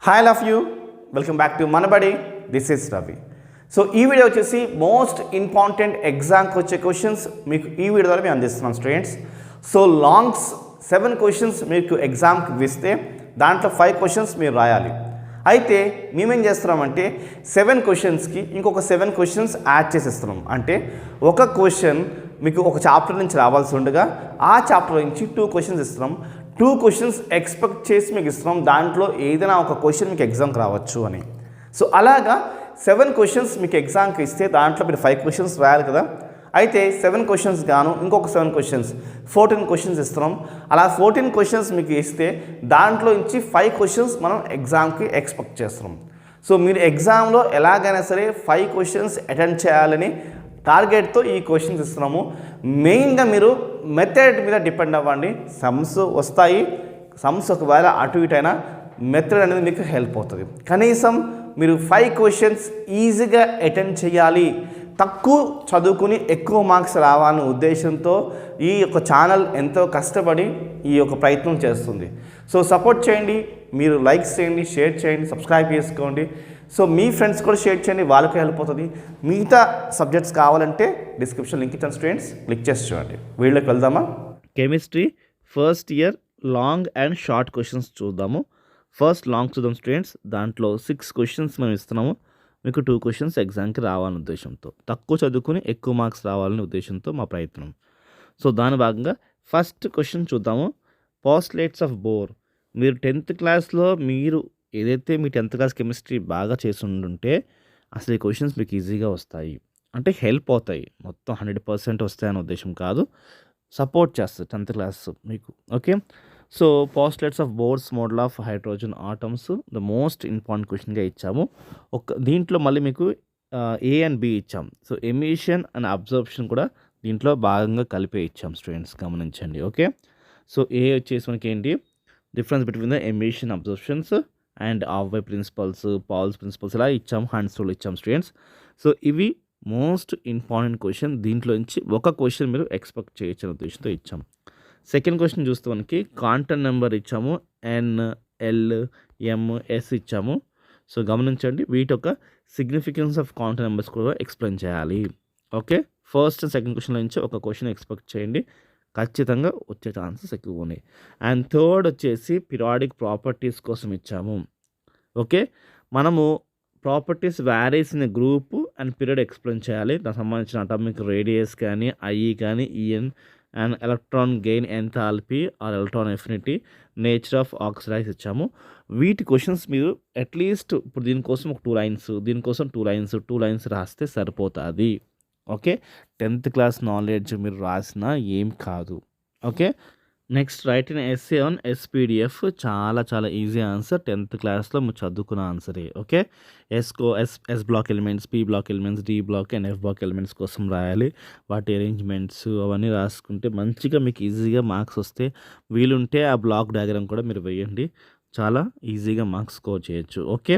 Hi love you welcome back to Manabadi this is Ravi. So ఈ video వచ్చేసి most important ఎగ్జామ్కి వచ్చే questions మీకు ఈ వీడియో ద్వారా మేము అందిస్తున్నాం స్టూడెంట్స్. సో లాంగ్స్ 7 క్వశ్చన్స్ మీకు ఎగ్జామ్కి ఇస్తే దాంట్లో 5 క్వశ్చన్స్ మీరు రాయాలి. అయితే మేమేం చేస్తున్నామంటే 7 క్వశ్చన్స్కి ఇంకొక 7 క్వశ్చన్స్ యాడ్ చేసేస్తున్నాం. అంటే ఒక క్వశ్చన్ మీకు ఒక చాప్టర్ నుంచి రావాల్సి ఉండగా ఆ చాప్టర్ నుంచి 2 క్వశ్చన్స్ ఇస్తున్నాం. 2 క్వశ్చన్స్ ఎక్స్పెక్ట్ చేసి మీకు ఇస్తున్నాం. దాంట్లో ఏదైనా ఒక క్వశ్చన్ మీకు ఎగ్జామ్కి రావచ్చు అని. సో అలాగా 7 క్వశ్చన్స్ మీకు ఎగ్జామ్కి ఇస్తే దాంట్లో మీరు 5 క్వశ్చన్స్ రాయాలి కదా. అయితే 7 క్వశ్చన్స్ గాను ఇంకొక 7 క్వశ్చన్స్ 14 క్వశ్చన్స్ ఇస్తున్నాం. అలా 14 క్వశ్చన్స్ మీకు ఇస్తే దాంట్లో నుంచి 5 క్వశ్చన్స్ మనం ఎగ్జామ్కి ఎక్స్పెక్ట్ చేస్తున్నాం. సో మీరు ఎగ్జామ్లో ఎలాగైనా సరే 5 క్వశ్చన్స్ అటెండ్ చేయాలని టార్గెట్తో ఈ క్వశ్చన్స్ ఇస్తున్నాము. మెయిన్గా మీరు మెథడ్ మీద డిపెండ్ అవ్వండి. సమ్స్ వస్తాయి, సమ్స్ ఒకవేళ అటు ఇటు అయినా మెథడ్ అనేది మీకు హెల్ప్ అవుతుంది. కనీసం మీరు 5 క్వశ్చన్స్ ఈజీగా అటెండ్ చేయాలి, తక్కువ చదువుకుని ఎక్కువ మార్క్స్ రావాలనే ఉద్దేశంతో ఈ యొక్క ఛానల్ ఎంతో కష్టపడి ఈ యొక్క ప్రయత్నం చేస్తుంది. సో సపోర్ట్ చేయండి, మీరు లైక్స్ చేయండి, షేర్ చేయండి, సబ్స్క్రైబ్ చేసుకోండి. సో మీ ఫ్రెండ్స్ కూడా షేర్ చేయండి, వాళ్ళకి హెల్ప్ అవుతుంది. మిగతా సబ్జెక్ట్స్ కావాలంటే డిస్క్రిప్షన్ లింక్ ఇచ్చాను స్టూడెంట్స్, క్లిక్ చేసి చూడండి. వీళ్ళకి వెళ్దామా? Chemistry first year long and short questions చూద్దాము. ఫస్ట్ లాంగ్ చూద్దాం స్టూడెంట్స్. దాంట్లో 6 క్వశ్చన్స్ మనం ఇస్తున్నాము. మీకు 2 క్వశ్చన్స్ ఎగ్జామ్కి రావాలనే ఉద్దేశంతో, తక్కువ చదువుకుని ఎక్కువ మార్క్స్ రావాలనే ఉద్దేశంతో మా ప్రయత్నం. సో దాని భాగంగా ఫస్ట్ క్వశ్చన్ చూద్దాము. Postulates of bore. మీరు 10th క్లాస్లో మీరు ఏదైతే మీ 10th క్లాస్ కెమిస్ట్రీ బాగా చేసి ఉండుంటే అసలు ఈ క్వశ్చన్స్ మీకు ఈజీగా వస్తాయి. అంటే హెల్ప్ అవుతాయి. మొత్తం 100% వస్తాయనే ఉద్దేశం కాదు, సపోర్ట్ చేస్తుంది 10th క్లాస్ మీకు. Okay, so postulates of Bohr's model of hydrogen atoms the most important క్వశ్చన్గా ఇచ్చాము. దీంట్లో మళ్ళీ మీకు ఏ అండ్ బి ఇచ్చాం. సో ఎమిషన్ అండ్ అబ్జర్ప్షన్ కూడా దీంట్లో భాగంగా కలిపే ఇచ్చాం స్టూడెంట్స్, గమనించండి. ఓకే, సో ఏ వచ్చేసి మనకి ఏంటి difference between the emission absorptions and of principles, Paul's principles ఇలా ఇచ్చాము, హ్యాండ్స్ రూల్ ఇచ్చాం స్టూడెంట్స్. సో ఇవి మోస్ట్ ఇంపార్టెంట్ క్వశ్చన్. దీంట్లో నుంచి ఒక క్వశ్చన్ మీరు ఎక్స్పెక్ట్ చేయొచ్చు అనే ఉద్దేశంతో ఇచ్చాం. సెకండ్ క్వశ్చన్ చూస్తే మనకి కాంటన్ నెంబర్ ఇచ్చాము, ఎన్, ఎల్, ఎం, ఎస్ ఇచ్చాము. సో గమనించండి, వీటి యొక్క సిగ్నిఫికెన్స్ ఆఫ్ కాంటన్ నెంబర్స్ కూడా ఎక్స్ప్లెయిన్ చేయాలి. ఓకే, ఫస్ట్ అండ్ సెకండ్ క్వశ్చన్లో నుంచి ఒక క్వశ్చన్ ఎక్స్పెక్ట్ చేయండి, ఖచ్చితంగా వచ్చే ఛాన్సెస్ ఎక్కువ ఉన్నాయి. అండ్ థర్డ్ వచ్చేసి పిరియాడిక్ ప్రాపర్టీస్ కోసం ఇచ్చాము. ఓకే, మనము properties varies in group and period explain చేయాలి. దానికి సంబంధించిన అటామిక్ రేడియస్ కానీ, ఐఈ కానీ, EN and electron gain enthalpy or electron affinity, nature of oxidise ఇచ్చాము. వీటి క్వశ్చన్స్ మీరు అట్లీస్ట్ ఇప్పుడు దీనికోసం ఒక 2 లైన్స్, దీనికోసం 2 లైన్స్ రాస్తే సరిపోతుంది. ఓకే, 10th క్లాస్ నాలెడ్జ్ మీరు రాసినా ఏం కాదు. Okay, next write in SA on SPDF. చాలా చాలా ఈజీ ఆన్సర్, 10th క్లాస్లో మీరు చదువుకున్న ఆన్సరే. Okay, S block elements, P block elements, D block and F block elements కోసం రాయాలి. వాటి అరేంజ్మెంట్స్ అవన్నీ రాసుకుంటే మంచిగా మీకు ఈజీగా మార్క్స్ వస్తే, వీలుంటే ఆ బ్లాక్ డయాగ్రామ్ కూడా మీరు వేయండి, చాలా ఈజీగా మార్క్స్ స్కోర్ చేయొచ్చు. Okay,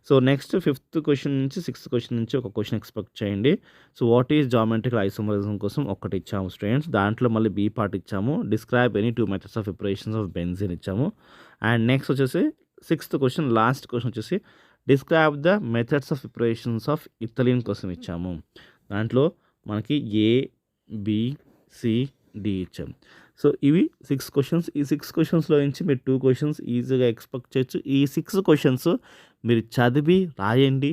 so next 5th question నుంచి 6th క్వశ్చన్ నుంచి ఒక క్వశ్చన్ ఎక్స్పెక్ట్ చేయండి. So what is geometrical isomerism కోసం ఒకటి ఇచ్చాము స్టూడెంట్స్. దాంట్లో మళ్ళీ బీ పార్ట్ ఇచ్చాము. Describe any 2 methods of preparations of benzene ఇచ్చాము. అండ్ నెక్స్ట్ వచ్చేసి 6th క్వశ్చన్, లాస్ట్ క్వశ్చన్ వచ్చేసి describe the methods of preparations of ethylene కోసం ఇచ్చాము. దాంట్లో మనకి ఏ, బి, సి, డి ఇచ్చాము. సో ఇవి 6 క్వశ్చన్స్. ఈ 6 క్వశ్చన్స్లో నుంచి మీరు 2 క్వశ్చన్స్ ఈజీగా ఎక్స్పెక్ట్ చేయొచ్చు. ఈ 6 క్వశ్చన్స్ మీరు చదివి రాయండి,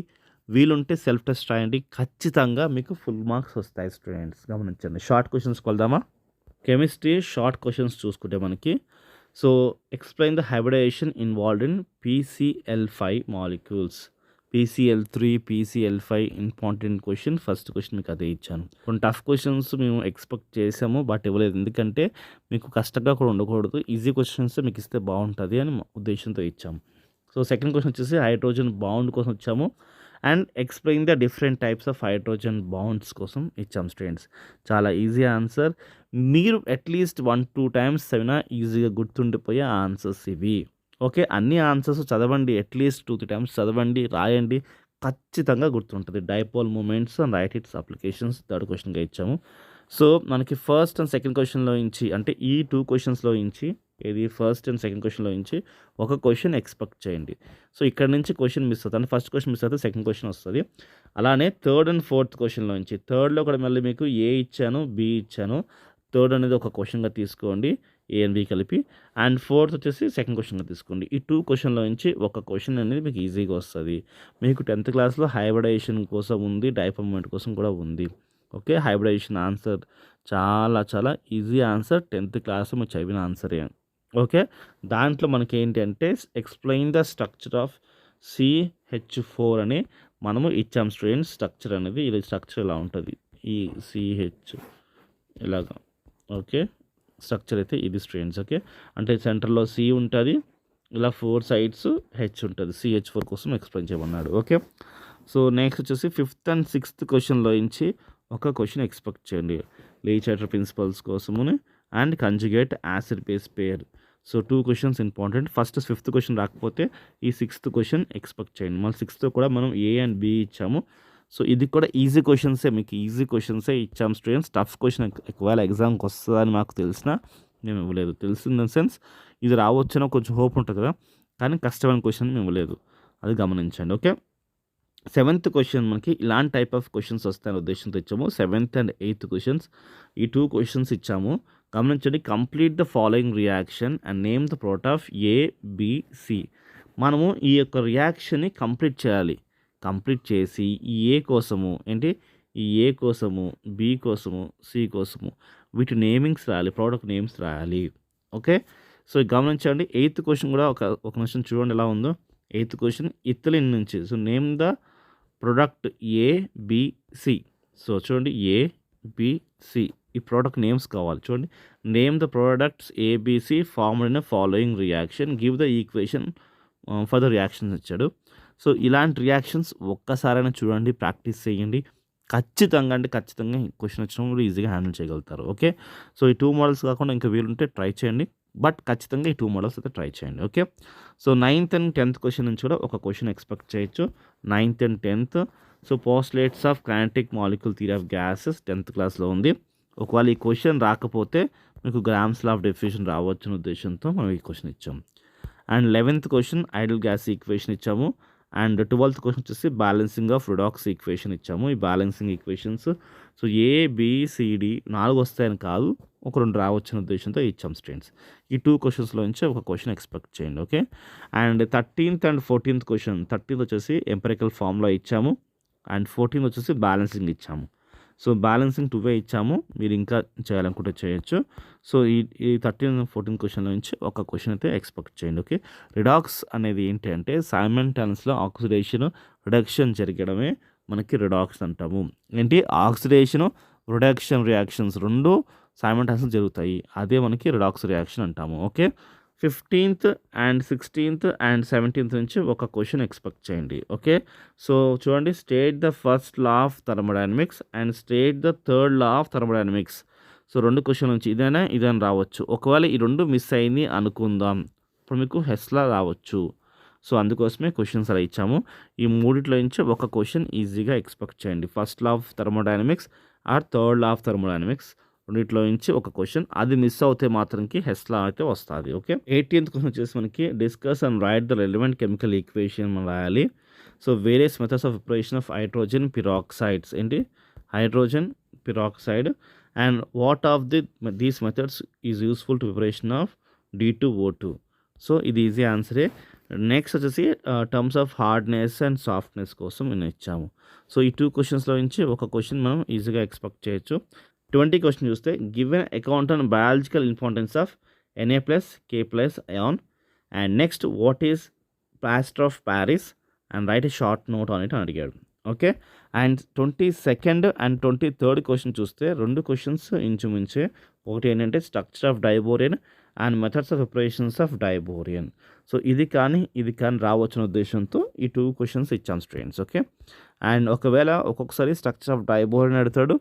వీలుంటే సెల్ఫ్ టెస్ట్ రాయండి, ఖచ్చితంగా మీకు ఫుల్ మార్క్స్ వస్తాయి స్టూడెంట్స్, గమనించండి. షార్ట్ క్వశ్చన్స్కి వెళ్దామా? కెమిస్ట్రీ షార్ట్ క్వశ్చన్స్ చూసుకుంటే మనకి, so explain the hybridisation involved in PCl5 molecules. PCl3, PCl5 important question. First question మీకు అదే ఇచ్చాను. కొన్ని టఫ్ క్వశ్చన్స్ మేము ఎక్స్పెక్ట్ చేసాము, బట్ ఇవ్వలేదు, ఎందుకంటే మీకు కష్టంగా కూడా ఉండకూడదు, ఈజీ క్వశ్చన్స్ మీకు ఇస్తే బాగుంటుంది అని ఉద్దేశంతో ఇచ్చాము. సో సెకండ్ క్వశ్చన్ వచ్చేసి హైడ్రోజన్ బాండ్ కోసం ఇచ్చాము. And explain the different types of hydrogen bonds కోసం ఇచ్చాం స్టూడెంట్స్. చాలా ఈజీ ఆన్సర్, మీరు అట్లీస్ట్ 1-2 టైమ్స్ చదివినా ఈజీగా గుర్తుండిపోయే ఆన్సర్స్ ఇవి. ఓకే, అన్ని ఆన్సర్స్ చదవండి, అట్లీస్ట్ 2-3 టైమ్స్ చదవండి, రాయండి, ఖచ్చితంగా గుర్తుంటుంది. Dipole moments and write its applications third క్వశ్చన్గా ఇచ్చాము. సో మనకి ఫస్ట్ అండ్ సెకండ్ క్వశ్చన్లో నుంచి, అంటే ఈ 2 క్వశ్చన్స్లో నుంచి ఇది ఫస్ట్ అండ్ సెకండ్ క్వశ్చన్లో నుంచి ఒక క్వశ్చన్ ఎక్స్పెక్ట్ చేయండి. సో ఇక్కడ నుంచి క్వశ్చన్ మిస్ అవుతుంది, అంటే ఫస్ట్ క్వశ్చన్ మిస్ అవుతే సెకండ్ క్వశ్చన్ వస్తుంది. అలానే థర్డ్ అండ్ ఫోర్త్ క్వశ్చన్లో నుంచి, థర్డ్లో కూడా మళ్ళీ మీకు ఏ ఇచ్చాను, బి ఇచ్చాను. థర్డ్ అనేది ఒక క్వశ్చన్గా తీసుకోండి, ఏ అండ్ బి కలిపి. అండ్ ఫోర్త్ వచ్చేసి సెకండ్ క్వశ్చన్గా తీసుకోండి. ఈ 2 క్వశ్చన్లో నుంచి ఒక క్వశ్చన్ అనేది మీకు ఈజీగా వస్తుంది. మీకు 10th క్లాస్లో హైబ్రిడైజేషన్ కోసం ఉంది, డైపోల్ మూమెంట్ కోసం కూడా ఉంది. ఓకే, హైబ్రిడైజేషన్ ఆన్సర్ చాలా ఈజీ ఆన్సర్, 10th క్లాస్ మీరు చదివిన ఆన్సరే. ఓకే, దాంట్లో మనకి ఏంటి అంటే explain the structure of CH4 అని మనము ఇచ్చాం స్టూడెంట్స్. స్ట్రక్చర్ అనేది ఇది, స్ట్రక్చర్ ఇలా ఉంటుంది, ఈ CH ఇలాగా. ఓకే, స్ట్రక్చర్ అయితే ఇది స్టూడెంట్స్. ఓకే, అంటే సెంటర్లో C ఉంటుంది, ఇలా 4 సైడ్స్ H ఉంటుంది. CH4 కోసం ఎక్స్ప్లెయిన్ చేయమన్నాడు. ఓకే, సో నెక్స్ట్ వచ్చేసి 5th and 6th క్వశ్చన్లో నుంచి ఒక క్వశ్చన్ ఎక్స్పెక్ట్ చేయండి. లీచాటర్ ప్రిన్సిపల్స్ కోసము and conjugate acid base pair. So 2 questions important. First 5th question రాకపోతే ఈ 6th క్వశ్చన్ ఎక్స్పెక్ట్ చేయండి. మళ్ళీ 6th కూడా మనం ఏ అండ్ బి ఇచ్చాము. సో ఇది కూడా ఈజీ క్వశ్చన్సే, మీకు ఈజీ క్వశ్చన్సే ఇచ్చాం స్టూడెంట్స్. టఫ్ క్వశ్చన్ ఒకవేళ ఎగ్జామ్కి వస్తుందని మాకు తెలిసినా మేము ఇవ్వలేదు. తెలిసిన సెన్స్ ఇది రావచ్చనో కొంచెం హోప్ ఉంటుంది కదా, కానీ కష్టమైన క్వశ్చన్ మేము ఇవ్వలేదు, అది గమనించండి. ఓకే, 7th క్వశ్చన్ మనకి ఇలాంటి టైప్ ఆఫ్ క్వశ్చన్స్ వస్తాయనే ఉద్దేశంతో ఇచ్చాము. 7th and 8th క్వశ్చన్స్, ఈ 2 క్వశ్చన్స్ ఇచ్చాము. గమనించండి. Complete the following reaction and name the product of ABC. మనము ఈ యొక్క రియాక్షన్ని కంప్లీట్ చేయాలి. కంప్లీట్ చేసి ఈ ఏ కోసము ఏంటి, ఈ ఏ కోసము, బి కోసము, సి కోసము వీటి నేమింగ్స్ రాయాలి, ప్రోడక్ట్ నేమ్స్ రాయాలి. ఓకే, సో గమనించండి. 8th క్వశ్చన్ కూడా ఒక నిమిషం చూడండి ఎలా ఉందో. 8th క్వశ్చన్ ఇథిలిన్ నుంచి. So name the product ABC. So చూడండి, ABC ఈ ప్రోడక్ట్ నేమ్స్ కావాలి. చూడండి, name the products ABC formed in following reaction, give the equation for the reactions ఇచ్చాడు. సో ఇలాంటి రియాక్షన్స్ ఒక్కసారైనా చూడండి, ప్రాక్టీస్ చేయండి. ఖచ్చితంగా క్వశ్చన్ వచ్చినప్పుడు ఈజీగా హ్యాండిల్ చేయగలుగుతారు. ఓకే, సో ఈ 2 మోడల్స్ కాకుండా ఇంకా వీలుంటే ట్రై చేయండి, బట్ ఖచ్చితంగా ఈ 2 మోడల్స్ అయితే ట్రై చేయండి. Okay, so 9th and 10th question నుంచి కూడా ఒక క్వశ్చన్ ఎక్స్పెక్ట్ చేయొచ్చు. 9th and 10th. So పోస్ట్లేట్స్ of kinetic molecule theory of gases 10th క్లాస్లో ఉంది. ఒకవేళ ఈ క్వశ్చన్ రాకపోతే మీకు గ్రామ్స్ లా ఆఫ్ డిఫ్యూషన్ రావచ్చు అనే ఉద్దేశంతో మనం ఈ క్వశ్చన్ ఇచ్చాము. And 11th question ideal gas equation ఇచ్చాము. అండ్ 12th క్వశ్చన్ వచ్చేసి బ్యాలెన్సింగ్ ఆఫ్ రిడాక్స్ ఈక్వేషన్ ఇచ్చాము. ఈ బ్యాలెన్సింగ్ ఈక్వేషన్స్ సో ABCD 4 వస్తాయని కాదు, ఒక 2 రావచ్చు అనే ఉద్దేశంతో ఇచ్చాం స్టూడెంట్స్. ఈ 2 క్వశ్చన్స్లో నుంచి ఒక క్వశ్చన్ ఎక్స్పెక్ట్ చేయండి. Okay, and 13th and 14th question. 13th వచ్చేసి ఎంపెరికల్ ఫార్ములా ఇచ్చాము, అండ్ 14th వచ్చేసి బ్యాలెన్సింగ్ ఇచ్చాము. సో బ్యాలెన్సింగ్ 2 ఇచ్చాము, మీరు ఇంకా చేయాలనుకుంటే చేయొచ్చు. సో ఈ 13 and 14 క్వశ్చన్ల నుంచి ఒక క్వశ్చన్ అయితే ఎక్స్పెక్ట్ చేయండి. ఓకే, రిడాక్స్ అనేది ఏంటి అంటే సైమల్టేనియస్లో ఆక్సిడేషన్ రిడక్షన్ జరగడమే మనకి రిడాక్స్ అంటాము. ఏంటి, ఆక్సిడేషన్ రిడక్షన్ రియాక్షన్స్ 2 సైమల్టేనియస్గా జరుగుతాయి, అదే మనకి రిడాక్స్ రియాక్షన్ అంటాము. Okay, 15th and 16th and 17th నుంచి ఒక క్వశ్చన్ ఎక్స్పెక్ట్ చేయండి. ఓకే, సో చూడండి, state the first law of thermodynamics and state the third law of thermodynamics. So 2 question నుంచి ఇదైనా రావచ్చు. ఒకవేళ ఈ 2 మిస్ అయింది అనుకుందాం, ఇప్పుడు మీకు హెస్లా రావచ్చు. సో అందుకోసమే క్వశ్చన్స్ అలా ఇచ్చాము. ఈ 3 నుంచి ఒక క్వశ్చన్ ఈజీగా ఎక్స్పెక్ట్ చేయండి. First law of thermodynamics or third law of thermodynamics, 2 నుంచి ఒక క్వశ్చన్. అది మిస్ అవుతే మాత్రంకి హెస్లా అయితే వస్తుంది. ఓకే, 18th క్వశ్చన్ వచ్చేసి మనకి discuss and write the relevant chemical equation మనం రాయాలి. So various methods of preparation of hydrogen peroxides. ఏంటి, hydrogen peroxide and what of these methods is useful to preparation of D2O2. So ఇది easy ఆన్సరే. Next వచ్చేసి terms of hardness and softness కోసం నేను ఇచ్చాము. So ఈ 2 క్వశ్చన్స్లో నుంచి ఒక క్వశ్చన్ మనం ఈజీగా ఎక్స్పెక్ట్ చేయొచ్చు. 20 క్వశ్చన్ చూస్తే given account on biological importance of Na+K+ ion and next what is plaster of Paris and write a short note on it అని అడిగాడు. Okay, and 22nd and 23rd question చూస్తే 2 questions ఇంచుమించే. ఒకటి ఏంటంటే structure of డైబోరియన్ and methods of operations of డైబోరియన్. So ఇది కానీ రావచ్చిన ఉద్దేశంతో ఈ 2 questions ఇచ్చాం స్టూడెంట్స్. ఓకే, అండ్ ఒకవేళ ఒక్కొక్కసారి స్ట్రక్చర్ ఆఫ్ డైబోరియన్ అడుగుతాడు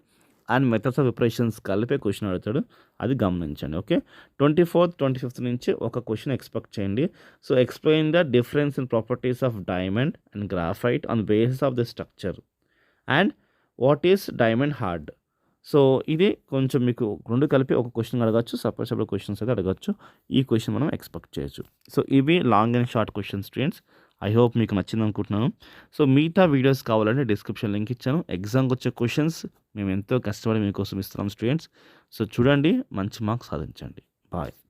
అండ్ మెథడ్స్ ఆఫ్ ఆపరేషన్స్ కలిపే క్వశ్చన్ అడుగుతాడు, అది గమనించండి. ఓకే, 24th, 25th నుంచి ఒక క్వశ్చన్ ఎక్స్పెక్ట్ చేయండి. So explain the difference in properties of diamond and graphite on basis of the structure and what is diamond hard. So ఇది కొంచెం మీకు 2 కలిపి ఒక క్వెషన్ అడగచ్చు. సపరేట్ క్వెషన్స్ అయితే అడగచ్చు. ఈ క్వెషన్ మనం ఎక్స్‌పెక్ట్ చేయొచ్చు. సో ఇవి long and short questions students. I hope మీకు నచ్చిందనుకుంటున్నాను. సో మిగతా వీడియోస్ కావాలంటే డిస్క్రిప్షన్ లింక్ ఇచ్చాను. ఎగ్జామ్‌కొచ్చే క్వెషన్స్ మేము ఎంతో కష్టపడి మీకోసం ఇస్తున్నాం స్టూడెంట్స్. సో చూడండి, మంచి మార్క్స్ సాధించండి. బాయ్.